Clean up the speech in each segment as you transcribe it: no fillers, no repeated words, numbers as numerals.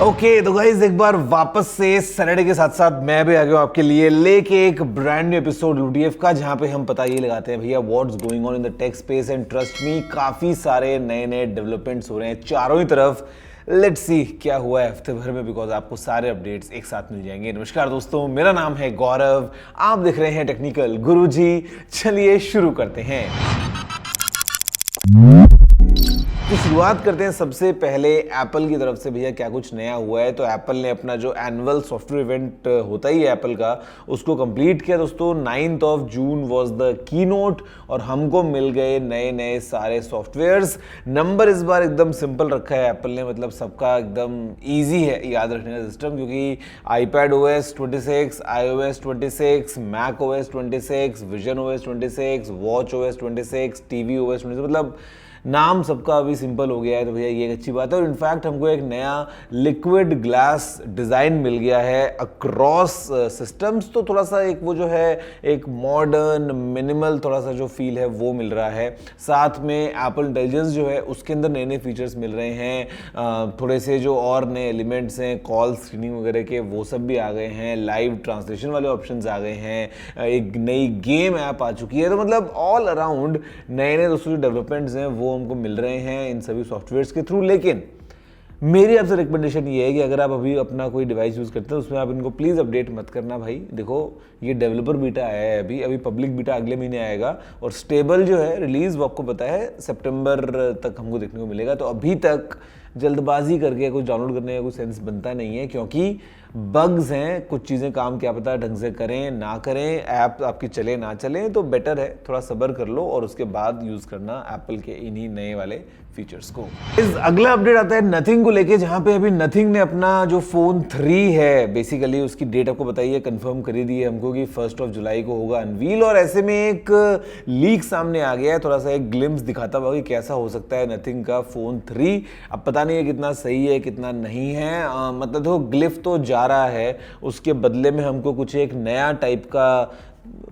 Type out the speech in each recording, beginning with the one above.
Okay तो guys एक बार वापस से सैटरडे के साथ साथ मैं भी आ गया हूं आपके लिए लेके एक ब्रांड न्यू एपिसोड यूडीएफ का, जहां पे हम पता ये लगाते हैं भैया what's going on in the tech space. And trust me, काफी सारे नए नए डेवलपमेंट्स हो रहे हैं चारों ही तरफ। लेट्स सी क्या हुआ है हफ्ते भर में, बिकॉज आपको सारे अपडेट्स एक साथ मिल जाएंगे। नमस्कार दोस्तों, मेरा नाम है गौरव, आप देख रहे हैं टेक्निकल गुरुजी। चलिए शुरू करते हैं। तो शुरुआत करते हैं सबसे पहले एप्पल की तरफ से। भैया क्या कुछ नया हुआ है, तो एप्पल ने अपना जो एनुअल सॉफ्टवेयर इवेंट होता ही है एप्पल का, उसको कंप्लीट किया दोस्तों। 9 जून वाज द की नोट और हमको मिल गए नए नए सारे सॉफ्टवेयर्स। नंबर इस बार एकदम सिंपल रखा है एप्पल ने, मतलब सबका एकदम ईजी है याद रखने का सिस्टम, क्योंकि iPadOS 26, iOS 26, macOS 26, visionOS 26, watchOS 26, tvOS 26, मतलब नाम सबका अभी सिंपल हो गया है। तो भैया ये एक अच्छी बात है। और इनफैक्ट हमको एक नया लिक्विड ग्लास डिज़ाइन मिल गया है अक्रॉस सिस्टम्स, तो थोड़ा सा एक वो जो है एक मॉडर्न मिनिमल थोड़ा सा जो फील है वो मिल रहा है। साथ में एप्पल इंटेलिजेंस जो है उसके अंदर नए नए फीचर्स मिल रहे हैं। थोड़े से जो और नए एलिमेंट्स हैं कॉल स्क्रीनिंग वगैरह के, वो सब भी आ गए हैं। लाइव ट्रांसलेशन वाले ऑप्शंस आ गए हैं। एक नई गेम ऐप आ चुकी है। तो मतलब ऑल अराउंड नए नए दोस्तों जो डेवलपमेंट्स हैं वो हमको मिल रहे हैं इन सभी सॉफ्टवेयर्स के थ्रू। लेकिन मेरी आपसे रिकमेंडेशन ये है कि अगर आप अभी अपना कोई डिवाइस यूज़ करते हैं उसमें आप इनको प्लीज़ अपडेट मत करना भाई। देखो ये डेवलपर बीटा आया है, अभी पब्लिक बीटा अगले महीने आएगा और स्टेबल जो है रिलीज़ वो आपको पता है सितंबर तक हमको देखने को मिलेगा। तो अभी तक जल्दबाजी करके कुछ डाउनलोड करने का कोई सेंस बनता नहीं है, क्योंकि बग्स हैं, कुछ चीज़ें काम क्या पता ढंग से करें ना करें, ऐप आपकी चले ना चले। तो बेटर है थोड़ा सब्र कर लो और उसके बाद यूज़ करना एप्पल के इन्हीं नए वाले फीचर्स को। इस अगला अपडेट आता है नथिंग को लेके, जहां पे अभी नथिंग ने अपना जो फोन 3 है बेसिकली उसकी डेट आपको बताइए कंफर्म करी दी है हमको कि 1 जुलाई को होगा अनवील। और ऐसे में एक लीक सामने आ गया है, थोड़ा सा एक ग्लिम्स दिखाता हुआ कि कैसा हो सकता है नथिंग का फोन 3। अब पता नहीं है कितना सही है कितना नहीं है। मतलब तो ग्लिफ तो जा रहा है, उसके बदले में हमको कुछ एक नया टाइप का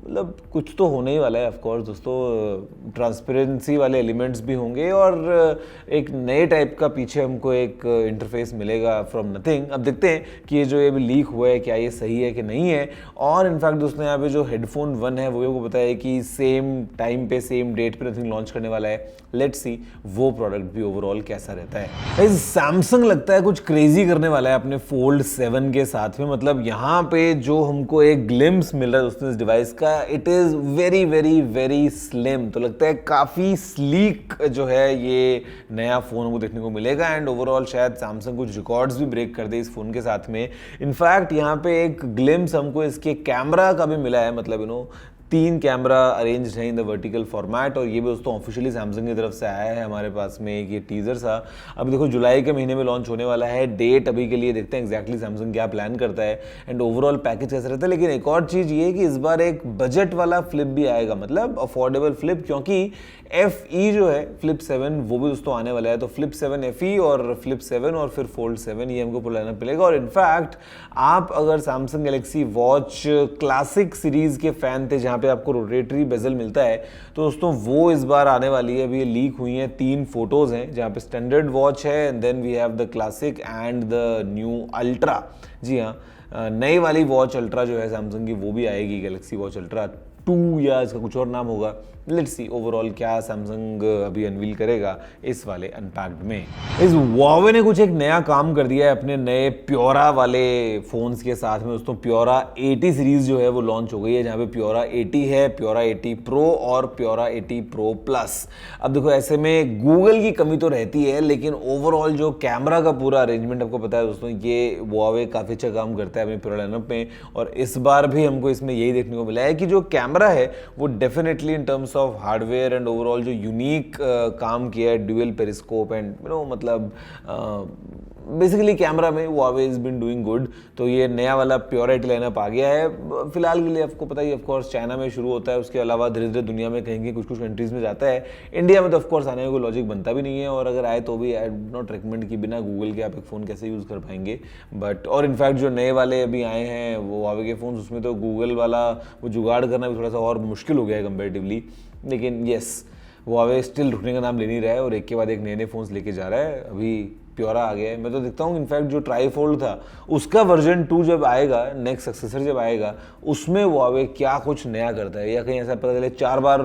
मतलब कुछ तो होने ही वाला है। ऑफ कोर्स दोस्तों ट्रांसपेरेंसी वाले एलिमेंट्स भी होंगे और एक नए टाइप का पीछे हमको एक इंटरफेस मिलेगा फ्रॉम नथिंग। अब देखते हैं कि ये जो ये भी लीक हुआ है क्या ये सही है कि नहीं है। और इनफैक्ट दोस्तों यहाँ पे जो हेडफोन 1 है वो को बताया कि सेम टाइम पे सेम डेट पे नथिंग लॉन्च करने वाला है। लेट्स सी वो प्रोडक्ट भी ओवरऑल कैसा रहता है। सैमसंग लगता है कुछ क्रेजी करने वाला है अपने फोल्ड 7 के साथ में। मतलब यहाँ पे जो हमको एक ग्लिम्स मिल रहा है दोस्तों इस डिवाइस का, it is very very very slim. तो लगता है काफी स्लीक जो है ये नया फोन हमको देखने को मिलेगा। एंड ओवरऑल शायद सैमसंग कुछ रिकॉर्ड्स भी ब्रेक कर दे इस फोन के साथ में। इनफैक्ट यहाँ पे एक ग्लिम्स हमको इसके कैमरा का भी मिला है, मतलब 3 कैमरा अरेंज है इन द वर्टिकल फॉर्मेट। और ये भी दोस्तों ऑफिशियली सैमसंग की तरफ से आया है हमारे पास में एक ये टीजर सा। अब देखो जुलाई के महीने में लॉन्च होने वाला है, डेट अभी के लिए देखते हैं एग्जैक्टली सैमसंग क्या प्लान करता है एंड ओवरऑल पैकेज कैसा रहता है। लेकिन एक और चीज़ ये है कि इस बार एक बजट वाला फ्लिप भी आएगा, मतलब अफोर्डेबल फ्लिप, क्योंकि FE जो है फ्लिप 7 वो भी दोस्तों आने वाला है। तो फ्लिप 7 FE और फ्लिप 7 और फिर फोल्ड 7 ये हमको पुराना मिलेगा। और इनफैक्ट आप अगर Samsung Galaxy watch classic series के फैन थे जहाँ पे आपको रोटेटरी बेजल मिलता है, तो दोस्तों वो इस बार आने वाली है। अभी ये लीक हुई हैं 3 फोटोज हैं जहाँ पे स्टैंडर्ड वॉच है and then we have the classic and the new ultra. जी हाँ, नई वाली वॉच अल्ट्रा जो है सैमसंग की वो भी आएगी, गैलेक्सी वॉच अल्ट्रा 2 या इसका कुछ और नाम होगा। लेट्स सी ओवरऑल क्या सैमसंग अभी अनवील करेगा इस वाले अनपैक्ड में। इस Huawei ने कुछ एक नया काम कर दिया है अपने नए प्योरा वाले फोन्स के साथ में दोस्तों। प्योरा 80 सीरीज जो है वो लॉन्च हो गई है, जहाँ पे प्योरा 80 है, प्योरा 80 प्रो और प्योरा 80 प्रो प्लस। अब देखो ऐसे में गूगल की कमी तो रहती है, लेकिन ओवरऑल जो कैमरा का पूरा अरेंजमेंट आपको पता है दोस्तों, ये Huawei काफ़ी अच्छा काम करता है अपने प्योरा लाइनअप में। और इस बार भी हमको इसमें यही देखने को मिला है कि जो कैमरा है वो definitely in terms of hardware and overall जो यूनिक काम किया है, ड्यूअल पेरिस्कोप एंड मतलब बेसिकली कैमरा में Huawei has been doing good। तो ये नया वाला प्योरा 80 लाइनअप आ गया है। फिलहाल के लिए आपको पता ही ऑफ कोर्स चाइना में शुरू होता है, उसके अलावा धीरे धीरे दुनिया में कहेंगे कुछ कुछ कंट्रीज में जाता है। इंडिया में तो ऑफ कोर्स आने का कोई लॉजिक बनता भी नहीं है, और अगर आए तो भी आई डू नॉट रिकमेंड कि बिना गूगल के आप एक फ़ोन कैसे यूज़ कर पाएंगे। बट और इनफैक्ट जो नए वाले अभी आए हैं वो Huawei के फ़ोन, उसमें तो गूगल वाला वो जुगाड़ करना भी थोड़ा सा और मुश्किल हो गया है कंपेरेटिवली। लेकिन येस Huawei स्टिल रुकने का नाम ले नहीं रहा है और एक के बाद एक नए नए फ़ोन्स लेके जा रहा है। अभी प्योरा आ गया है। मैं तो देखता हूँ इनफैक्ट जो ट्राईफोल्ड था उसका वर्जन 2 जब आएगा, नेक्स्ट सक्सेसर जब आएगा, उसमें Huawei क्या कुछ नया करता है, या कहीं ऐसा पता चले 4 बार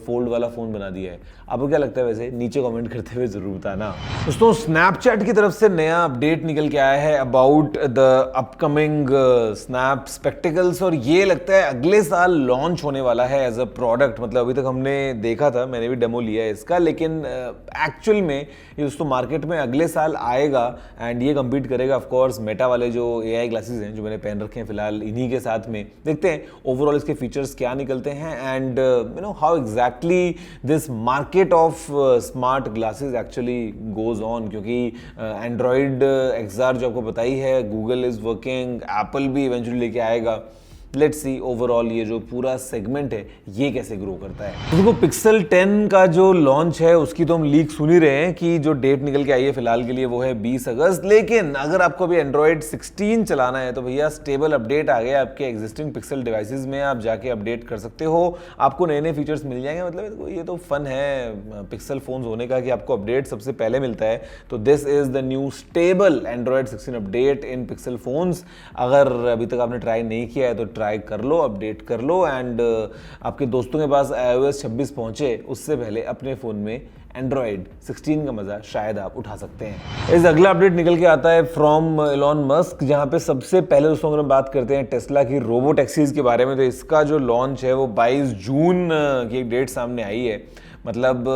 फोल्ड वाला फ़ोन बना दिया है। आपको क्या लगता है वैसे, नीचे कमेंट करते हुए जरूर बताना। दोस्तों स्नैपचैट की तरफ से नया अपडेट निकल के आया है about the upcoming snap spectacles, और ये लगता है अगले साल लॉन्च होने वाला है एज अ प्रोडक्ट। मतलब अभी तक हमने देखा था, मैंने भी डेमो लिया है इसका, लेकिन एक्चुअल में ये दोस्तों मार्केट में अगले साल आएगा एंड ये कम्पीट करेगा ऑफ कोर्स मेटा वाले जो AI ग्लासेस हैं जो मैंने पहन रखे हैं फिलहाल, इन्हीं के साथ में। देखते हैं ओवरऑल इसके फीचर्स क्या निकलते हैं and you know how exactly this market of smart glasses actually goes on, क्योंकि एंड्रॉयड XR जो आपको पता ही है, गूगल इज वर्किंग, एप्पल भी इवेंचुअली लेके आएगा। लेट्स सी ओवरऑल ये जो पूरा सेगमेंट है ये कैसे ग्रो करता है। तो देखो पिक्सल 10 का जो लॉन्च है उसकी तो हम लीक सुन ही रहे हैं कि जो डेट निकल के आई है फिलहाल के लिए वो है 20 अगस्त। लेकिन अगर आपको अभी एंड्रॉयड 16 चलाना है तो भैया स्टेबल अपडेट आ गया आपके एग्जिस्टिंग पिक्सल डिवाइसेस में, आप जाके अपडेट कर सकते हो, आपको नए नए फीचर्स मिल जाएंगे। मतलब ये तो फन है पिक्सल फोन्स होने का कि आपको अपडेट सबसे पहले मिलता है। तो this is the new stable Android 16 update in pixel phones. अगर अभी तक आपने ट्राई नहीं किया है तो ट्राई कर लो, अपडेट कर लो एंड आपके दोस्तों के पास iOS 26 पहुंचे उससे पहले अपने फ़ोन में एंड्रॉयड 16 का मजा शायद आप उठा सकते हैं। इस अगला अपडेट निकल के आता है फ्रॉम एलॉन मस्क, जहां पे सबसे पहले दोस्तों अगर हम बात करते हैं टेस्ला की रोबो टैक्सीज के बारे में, तो इसका जो लॉन्च है वो 22 जून की एक डेट सामने आई है। मतलब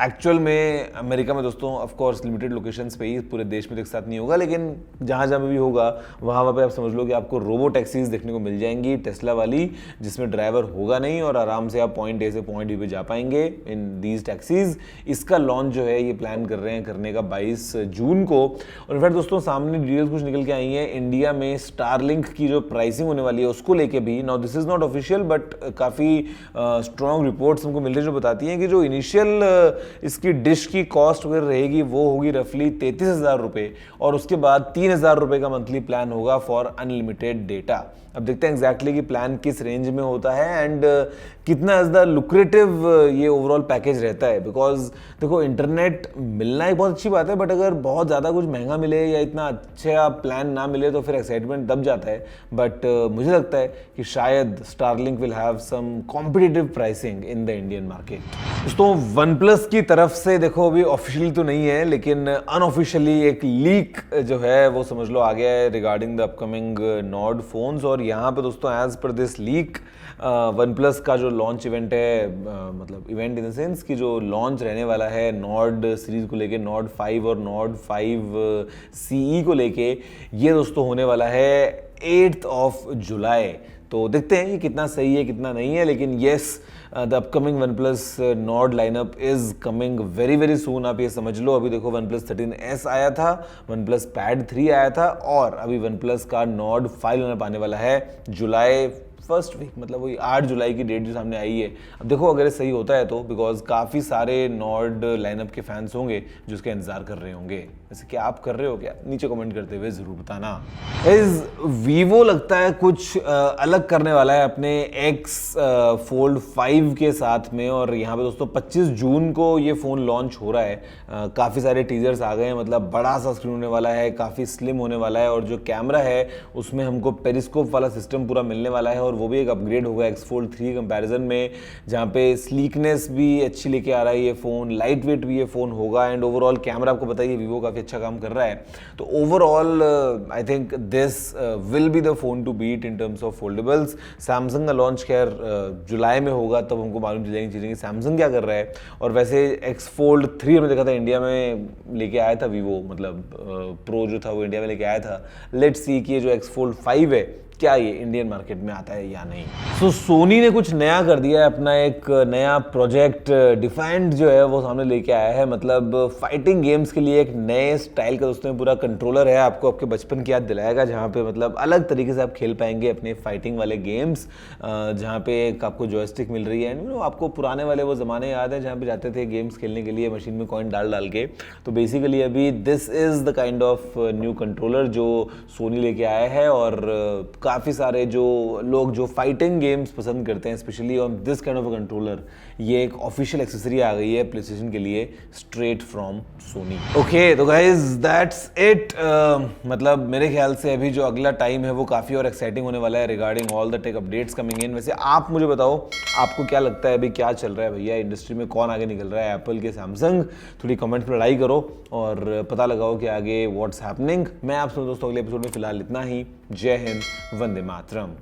एक्चुअल में अमेरिका में दोस्तों ऑफ कोर्स लिमिटेड लोकेशंस पे ही, पूरे देश में तो एक साथ नहीं होगा, लेकिन जहाँ जहाँ भी होगा वहाँ पे आप समझ लो कि आपको रोबो टैक्सीज देखने को मिल जाएंगी टेस्ला वाली, जिसमें ड्राइवर होगा नहीं और आराम से आप पॉइंट ए से पॉइंट बी पे जा पाएंगे इन दीज टैक्सीज। इसका लॉन्च जो है ये प्लान कर रहे हैं करने का 22 जून को। और इनफैक्ट दोस्तों सामने डिटेल्स कुछ निकल के आई हैं, इंडिया में स्टारलिंक की जो प्राइसिंग होने वाली है उसको लेके भी। Now this is not official but काफ़ी स्ट्रॉन्ग रिपोर्ट्स हमको मिल रही जो बताती हैं कि जो इनिशियल इसकी डिश की कॉस्ट वगैरह रहेगी वो होगी रफली 33,000 रुपये, और उसके बाद 3,000 रुपये का मंथली प्लान होगा फॉर अनलिमिटेड डेटा। अब देखते हैं एग्जैक्टली कि प्लान किस रेंज में होता है एंड कितना ज़्यादा लुक्रेटिव ये ओवरऑल पैकेज रहता है। बिकॉज देखो इंटरनेट मिलना एक बहुत अच्छी बात है, बट अगर बहुत ज़्यादा कुछ महंगा मिले या इतना अच्छा प्लान ना मिले तो फिर एक्साइटमेंट दब जाता है। बट मुझे लगता है कि शायद Starlink will have some competitive pricing in the Indian market. दोस्तों OnePlus की तरफ से देखो अभी ऑफिशियली तो नहीं है लेकिन अनऑफिशियली एक लीक जो है वो समझ लो आ गया है regarding the upcoming Nord phones. और यहाँ पे दोस्तों as per this leak OnePlus का जो लॉन्च इवेंट है, मतलब इवेंट इन द सेंस कि जो लॉन्च रहने वाला है नॉर्ड सीरीज को लेके, नॉर्ड 5 और नॉर्ड 5 CE को लेके, ये दोस्तों होने वाला है 8 जुलाई। तो देखते हैं ये कितना सही है कितना नहीं है, लेकिन yes the upcoming OnePlus Nord lineup is coming very very soon. आप ये समझ लो अभी देखो OnePlus 13S आया था, OnePlus Pad 3 आया था, और अभी OnePlus का Nord 5 लाइनअप आने वाला है जुलाई फर्स्ट वीक, मतलब वही 8 जुलाई की डेट जो सामने आई है। अब देखो अगर ये सही होता है तो, बिकॉज काफ़ी सारे नॉर्ड लाइनअप के फैंस होंगे जो उसका इंतजार कर रहे होंगे। वैसे क्या आप कर रहे हो क्या, नीचे कमेंट करते हुए जरूर बताना। इस वीवो लगता है कुछ अलग करने वाला है अपने X Fold 5 के साथ में, और यहाँ पे दोस्तों 25 जून को ये फ़ोन लॉन्च हो रहा है। काफ़ी सारे टीजर्स आ गए हैं, मतलब बड़ा सा स्क्रीन होने वाला है, काफ़ी स्लिम होने वाला है, और जो कैमरा है उसमें हमको पेरिस्कोप वाला सिस्टम पूरा मिलने वाला है, और वो भी एक अपग्रेड होगा X Fold 3 कंपैरिजन में, जहाँ पे स्लीकनेस भी अच्छी लेके आ रहा है ये फ़ोन, लाइट वेट भी ये फ़ोन होगा, एंड ओवरऑल कैमरा आपको पता है वीवो काफ़ी अच्छा काम कर रहा है। तो overall I think this will be the phone to beat in terms of foldables. Samsung का लॉन्च खैर जुलाई में होगा, तब हमको मालूम चल जाएंगी चीज़ें कि सैमसंग क्या कर रहा है। और वैसे X Fold 3 हमने देखा था इंडिया में लेके आया था वीवो, मतलब प्रो जो था वो इंडिया में लेके आया था। लेट्स सी कि ये जो X Fold 5 है क्या ये इंडियन मार्केट में आता है या नहीं। सो सोनी ने कुछ नया कर दिया है, अपना एक नया प्रोजेक्ट डिफाइंड जो है वो सामने लेके आया है। मतलब फाइटिंग गेम्स के लिए एक नए स्टाइल का दोस्तों पूरा कंट्रोलर है, आपको आपके बचपन की याद दिलाएगा, जहाँ पे मतलब अलग तरीके से आप खेल पाएंगे अपने फाइटिंग वाले गेम्स, जहाँ पे एक आपको जॉयस्टिक मिल रही है। आपको पुराने वाले वो ज़माने याद है जहाँ पे जाते थे गेम्स खेलने के लिए मशीन में कॉइन डाल डाल के। तो बेसिकली अभी this is the kind of new controller जो सोनी लेके आया है, और काफ़ी सारे जो लोग जो फाइटिंग गेम्स पसंद करते हैं, specially on this kind of a controller, ये एक ऑफिशियल एक्सेसरी आ गई है प्लेस्टेशन के लिए स्ट्रेट फ्रॉम सोनी। ओके तो गाइज दैट्स इट। मतलब मेरे ख्याल से अभी जो अगला टाइम है वो काफ़ी और एक्साइटिंग होने वाला है regarding all the tech updates coming in. वैसे आप मुझे बताओ आपको क्या लगता है अभी क्या चल रहा है भैया इंडस्ट्री में, कौन आगे निकल रहा है, एप्पल के सैमसंग? थोड़ी कमेंट में लड़ाई करो और पता लगाओ कि आगे व्हाट्स हैपनिंग। मैं आपसे दोस्तों अगले एपिसोड में फिलहाल इतना ही। जय हिंद, वंदे मातरम।